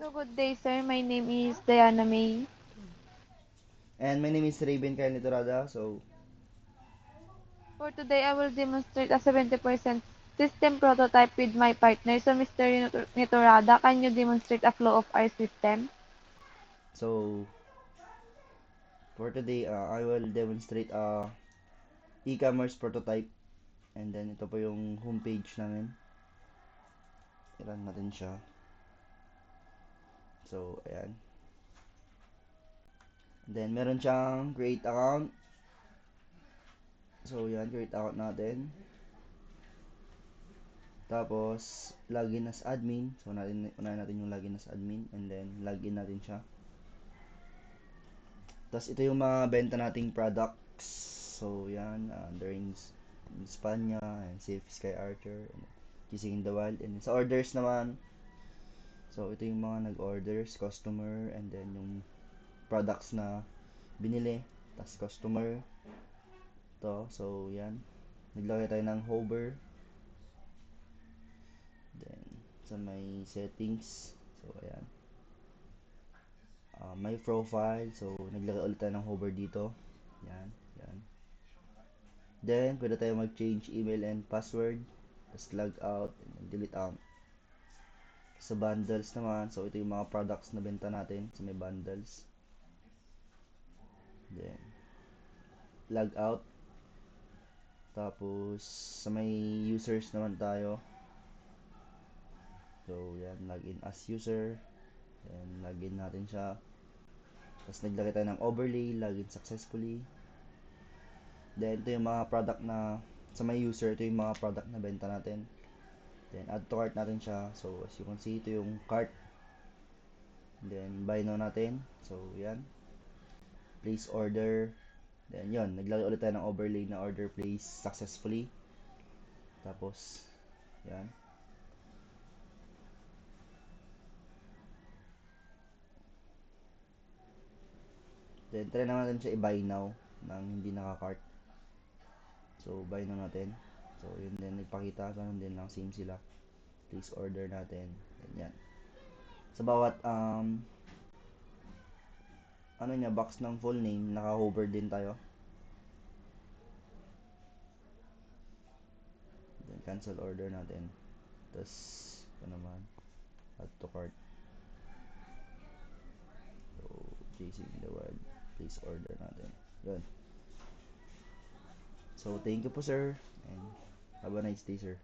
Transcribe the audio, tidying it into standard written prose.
So good day, sir. My name is Diana May. And my name is Raven Carnitorada. So, For today, I will demonstrate a 70% system prototype with my partner. So, Mr. Nitorada, can you demonstrate a flow of our system? so, for today, I will demonstrate e-commerce prototype. And then, ito po yung homepage namin. I-run natin siya. So, ayan. Then, meron siyang create account. So, yan, create account natin. Tapos, login as admin. So, unahin natin yung login as admin. And then, login natin siya. Tapos, ito yung mga benta nating products. So, yan. In Spanya, and Safe Sky Archer, and Kissing in the Wild. And sa orders naman, so, ito yung mga nag-orders, customer, and then yung products na binili. Tapos, customer. To, so, yan. Naglagay tayo ng hover. Then, sa may settings. So, ayan. My profile. So, naglagay ulit tayo ng hover dito. Yan. Yan. Then, pwede tayo mag-change email and password. Tapos, log out. And delete out. Sa bundles naman. So, ito yung mga products na benta natin. Sa may bundles. Then, log out. Tapos, sa may users naman tayo. So, yan. Login as user. Then, login natin siya. Tapos, naglagay tayo ng overlay. Login successfully. Then, ito yung mga product na sa may user. Ito yung mga product na benta natin. Then, add to cart natin siya. So, as you can see, ito yung cart. Then, buy now natin. So, yan. Place order. Then, yun. Naglagay ulit tayo ng overlay na order place successfully. Tapos, yan. Then, try naman natin siya i-buy now nang hindi naka-cart. So, buy now natin. So, yun din. Nagpakita. Ganun din lang. Same sila. Place order natin. Yan. Sa bawat, ano niya, box ng full name, naka-hover din tayo. Then, cancel order natin. Tapos, ito naman. Add to cart. So, chasing the wild. Place order natin. Yun. So, thank you po, sir. And have a nice day, sir.